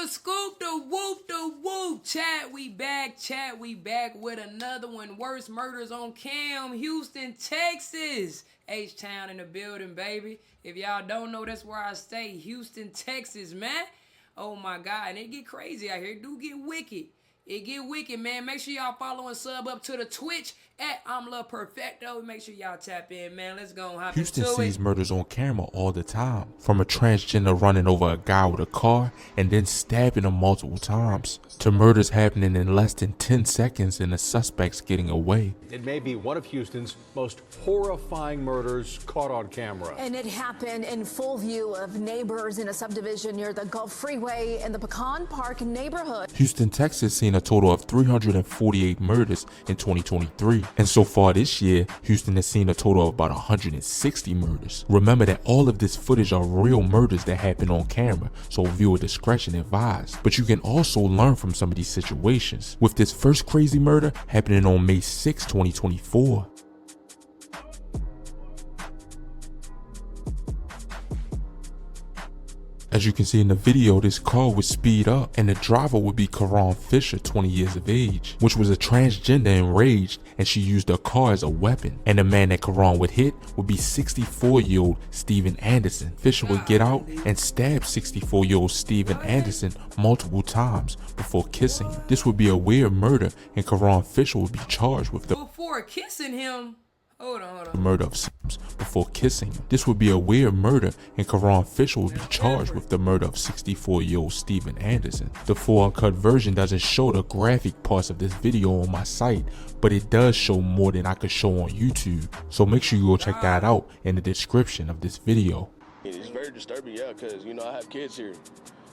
the scoop, the whoop, chat, we back with another one. Worst murders on cam, Houston, Texas. H-Town in the building, baby. If y'all don't know, that's where I stay, Houston, Texas, man. Oh my God, and it get crazy out here. It do get wicked. It get wicked, man. Make sure y'all follow and sub up to the Twitch at I'm Love Perfecto. Make sure y'all tap in, man. Let's go and hop Houston into sees it. murders on camera all the time. From a transgender running over a guy with a car and then stabbing him multiple times, to murders happening in less than 10 seconds and the suspects getting away. It may be one of Houston's most horrifying murders caught on camera. And it happened in full view of neighbors in a subdivision near the Gulf Freeway in the Pecan Park neighborhood. Houston, Texas seen a total of 348 murders in 2023. And so far this year, Houston has seen a total of about 160 murders. Remember that all of this footage are real murders that happen on camera, so viewer discretion advised. But you can also learn from some of these situations. With this first crazy murder happening on May 6, 2024. As you can see in the video, this car would speed up and the driver would be Karan Fisher, 20 years of age, which was a transgender enraged, and she used her car as a weapon. And the man that Karan would hit would be 64-year-old Steven Anderson. Fisher would get out and stab 64-year-old Steven Anderson multiple times before kissing him. This would be a weird murder, and Karan Fisher would be charged with the Before kissing him? Hold on. murder of Sims before kissing him. This would be a weird murder, and Karan Fisher would be charged with the murder of 64-year-old Steven Anderson. The full uncut version doesn't show the graphic parts of this video on my site, but it does show more than I could show on YouTube. So make sure you go check that out in the description of this video. It's very disturbing, yeah, because, you know, I have kids here.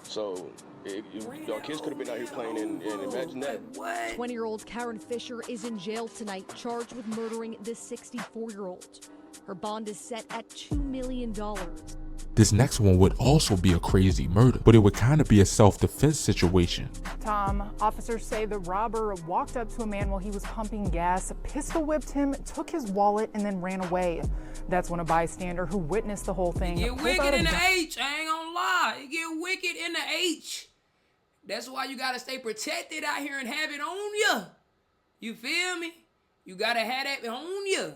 So, your kids could have been out here playing, and imagine that. 20-year-old Karen Fisher is in jail tonight, charged with murdering this 64-year-old. Her bond is set at $2 million. This next one would also be a crazy murder, but it would kind of be a self-defense situation. Tom, officers say the robber walked up to a man while he was pumping gas, pistol whipped him, took his wallet, and then ran away. That's when a bystander who witnessed the whole thing It pulled get out wicked a in the gun. H. I ain't gonna lie. It get wicked in the H. That's why you gotta stay protected out here and have it on you. You feel me? You gotta have that on you.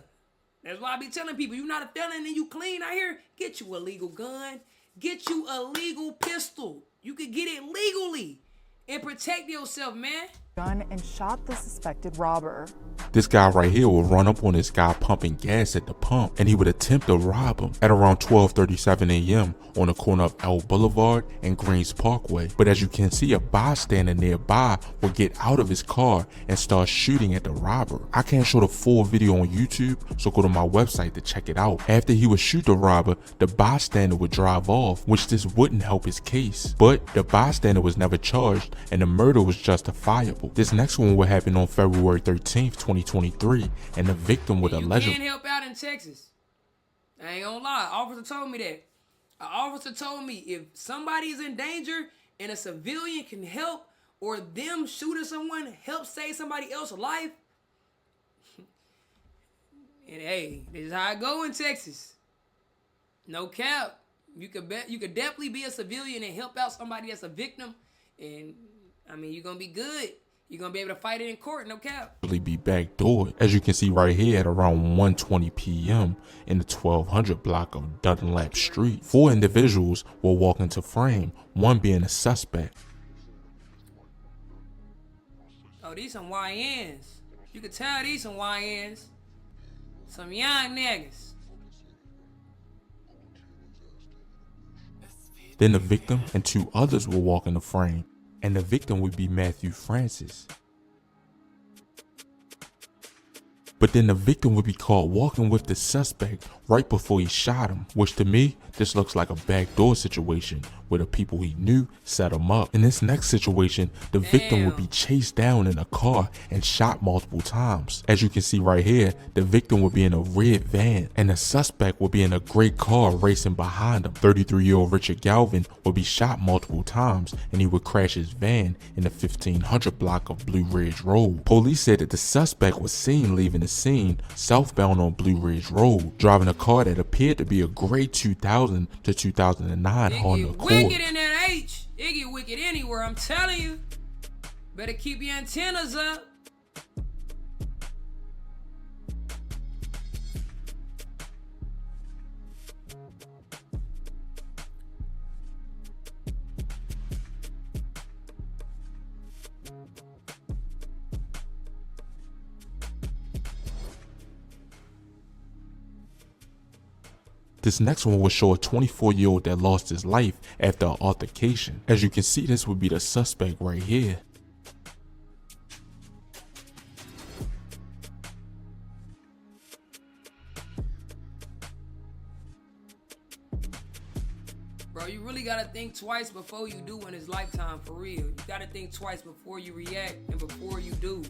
That's why I be telling people, you're not a felon and you clean out here, get you a legal gun. Get you a legal pistol. You could get it legally and protect yourself, man. Gun and shot the suspected robber. This guy right here would run up on this guy pumping gas at the pump, and he would attempt to rob him at around 12:37 a.m. on the corner of El Boulevard and Greens Parkway. But as you can see, a bystander nearby would get out of his car and start shooting at the robber. I can't show the full video on YouTube, so go to my website to check it out. After he would shoot the robber, the bystander would drive off, which this wouldn't help his case. But the bystander was never charged, and the murder was justifiable. This next one would happen on February 13th, 2023, and the victim would allegedly... You can't help out in Texas. I ain't gonna lie. Officer told me that. An officer told me if somebody is in danger and a civilian can help, or them shooting someone help save somebody else's life. And hey, this is how I go in Texas. No cap. You could definitely be a civilian and help out somebody that's a victim. And I mean, you're gonna be good. You're gonna be able to fight it in court, no cap. be backdoored, as you can see right here at around 1:20 p.m. in the 1200 block of Dunlap Street. 4 individuals will walk into frame, one being a suspect. Oh, these some YNs. You can tell these some YNs. Some young niggas. Then the victim and 2 others will walk in the frame, and the victim would be Matthew Francis. But then the victim would be caught walking with the suspect right before he shot him, which to me, this looks like a backdoor situation where the people he knew set him up. In this next situation, the victim would be chased down in a car and shot multiple times. As you can see right here, the victim would be in a red van and the suspect would be in a gray car racing behind him. 33-year-old Richard Galvin would be shot multiple times and he would crash his van in the 1500 block of Blue Ridge Road. Police said that the suspect was seen leaving the scene southbound on Blue Ridge Road, driving a car that appeared to be a gray 2000 to 2009 Honda Accord. Wicked in that H. It get wicked anywhere, I'm telling you. Better keep your antennas up. This next one will show a 24-year-old that lost his life after an altercation. As you can see, this would be the suspect right here. Bro, you really gotta think twice before you do in his lifetime, for real. You gotta think twice before you react and before you do.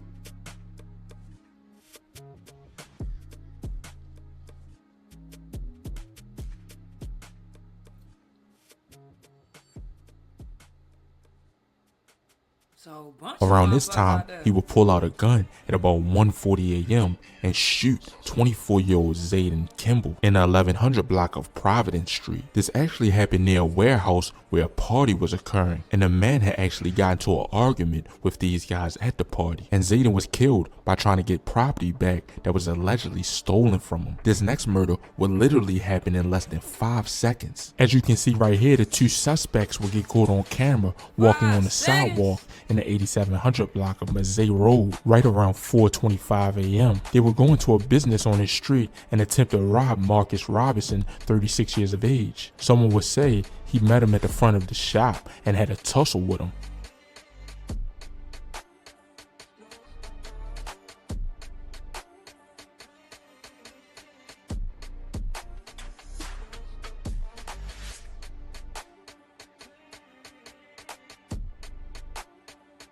So, around this time, he would pull out a gun at about 1:40 a.m. and shoot 24-year-old Zayden Kimball in the 1100 block of Providence Street. This actually happened near a warehouse where a party was occurring, and the man had actually gotten into an argument with these guys at the party, and Zayden was killed by trying to get property back that was allegedly stolen from him. This next murder would literally happen in less than 5 seconds. As you can see right here, the two suspects will get caught on camera walking on the sidewalk in the 8700 block of Mazzei Road right around 4:25 a.m. They were going to a business on his street and attempted to rob Marcus Robinson, 36 years of age. Someone would say he met him at the front of the shop and had a tussle with him.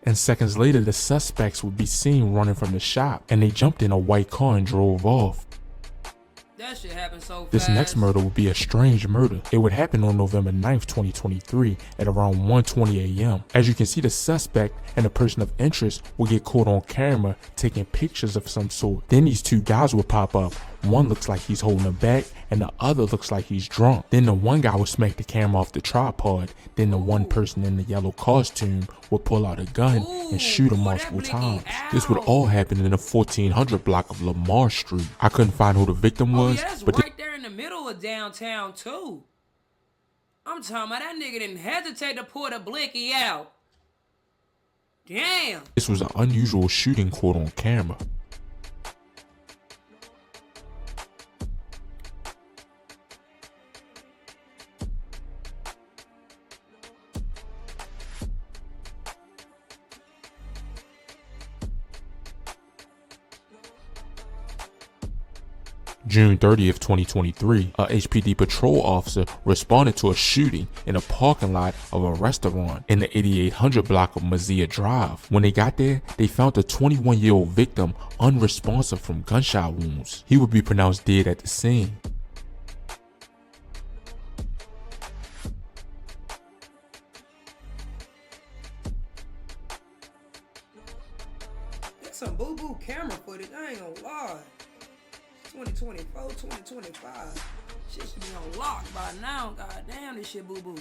And seconds later, the suspects would be seen running from the shop, and they jumped in a white car and drove off. That shit happened so fast. This next murder would be a strange murder. It would happen on November 9th, 2023 at around 1:20 a.m. As you can see, the suspect and a person of interest will get caught on camera taking pictures of some sort. Then these two guys will pop up. One looks like he's holding a bag and the other looks like he's drunk. Then the one guy will smack the camera off the tripod. Then the one person in the yellow costume will pull out a gun and shoot him multiple times. This would all happen in the 1400 block of Lamar Street. I couldn't find who the victim was, that's but right there in the middle of downtown too. I'm talking about that nigga didn't hesitate to pull the blicky out. Damn. this was an unusual shooting caught on camera. June 30th, 2023, a HPD patrol officer responded to a shooting in a parking lot of a restaurant in the 8800 block of Mazia Drive. When they got there, they found the 21-year-old victim unresponsive from gunshot wounds. He would be pronounced dead at the scene. That's some boo-boo camera footage, I ain't gonna lie. 2024, 2025. Shit should be on lock by now. God damn, this shit boo-boo.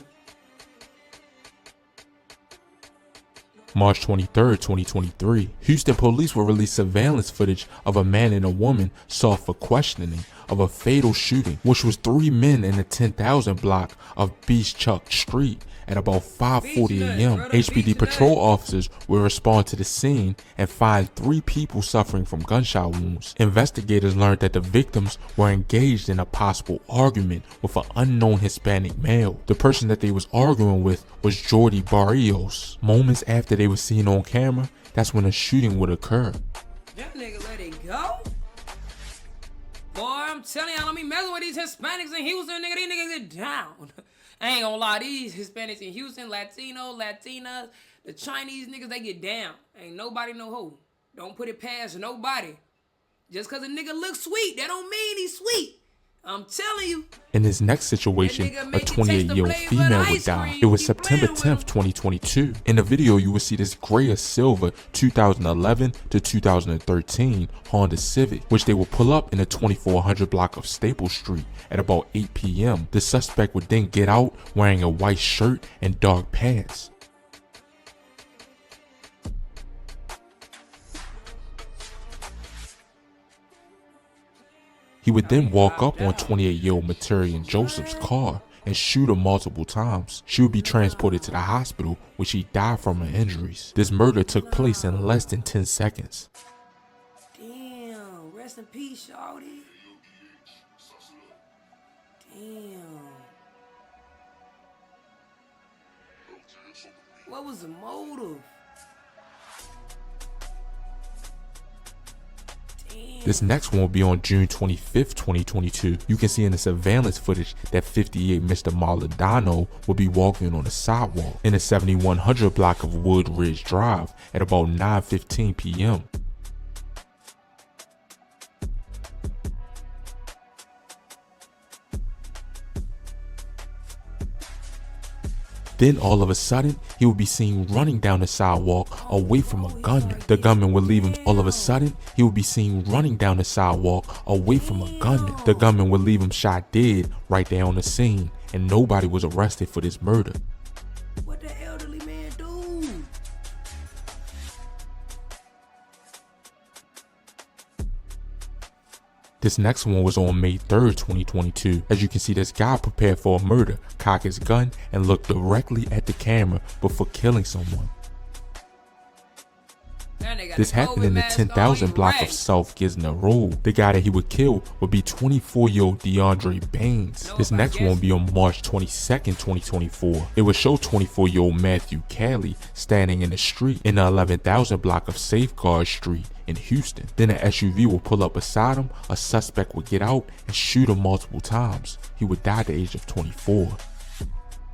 March 23rd, 2023, Houston police will release surveillance footage of a man and a woman sought for questioning of a fatal shooting, which was 3 men in the 10,000 block of Beach Chuck Street at about 5:40 a.m. HPD patrol officers will respond to the scene and find 3 people suffering from gunshot wounds. Investigators learned that the victims were engaged in a possible argument with an unknown Hispanic male. The person that they was arguing with was Jordi Barrios. Moments after they were seen on camera, that's when a shooting would occur. That nigga let it go? Boy, I'm telling you, I don't be messing with these Hispanics in Houston, nigga. These niggas get down. I ain't gonna lie, these Hispanics in Houston, Latino, Latinas, the Chinese niggas, they get down. Ain't nobody know who. Don't put it past nobody. Just cause a nigga looks sweet, that don't mean he's sweet. I'm telling you. In this next situation, a 28-year-old female would die. It was September 10th, 2022. In the video, you will see this gray or silver 2011 to 2013 Honda Civic, which they will pull up in the 2400 block of Staple Street at about 8 p.m. The suspect would then get out wearing a white shirt and dark pants. He would then walk up on 28-year-old Materian Joseph's car and shoot her multiple times. She would be transported to the hospital where she died from her injuries. This murder took place in less than 10 seconds. Damn, rest in peace, shawty. Damn. What was the motive? This next one will be on June 25th, 2022. You can see in the surveillance footage that 58 Mr. Maladano will be walking on the sidewalk in the 7100 block of Wood Ridge Drive at about 9:15 p.m. Then all of a sudden, he would be seen running down the sidewalk away from a gunman. The gunman would leave him. All of a sudden, he would be seen running down the sidewalk away from a gunman. The gunman would leave him shot dead right there on the scene, and nobody was arrested for this murder. What the elderly man do? This next one was on May 3rd, 2022. As you can see, this guy prepared for a murder, cocked his gun, and looked directly at the camera before killing someone. This happened in the 10,000 block of South Gisner Road. The guy that he would kill would be 24-year-old DeAndre Baines. This next one will be on March 22nd, 2024. It would show 24-year-old Matthew Calley standing in the street in the 11,000 block of Safeguard Street in Houston. Then an SUV will pull up beside him, a suspect would get out and shoot him multiple times. He would die at the age of 24.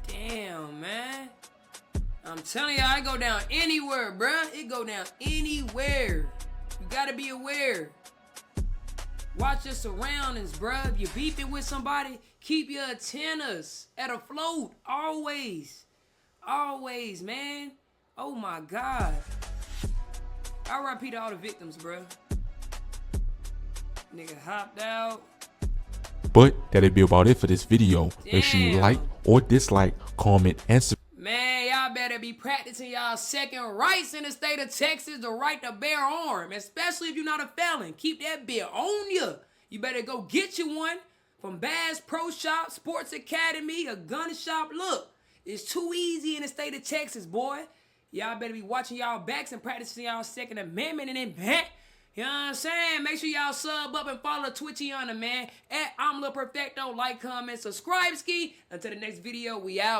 Damn, man. I'm telling y'all, it go down anywhere, bruh. It go down anywhere. You gotta be aware. Watch your surroundings, bruh. If you're beefing with somebody, keep your antennas at afloat. Always. Always, man. Oh my God. R.I.P. to all the victims, bruh. Nigga hopped out. But that'll be about it for this video. Make sure you like or dislike, comment, and subscribe. Man, y'all better be practicing y'all second rights in the state of Texas, the right to bear arms, especially if you're not a felon. Keep that bit on you. You better go get you one from Bass Pro Shop, Sports Academy, a gun shop. Look, it's too easy in the state of Texas, boy. Y'all better be watching y'all backs and practicing y'all Second Amendment and then back. You know what I'm saying? Make sure y'all sub up and follow Twitchiana, man. At I'm Lil Perfecto. Like, comment, subscribe, ski. Until the next video, we out.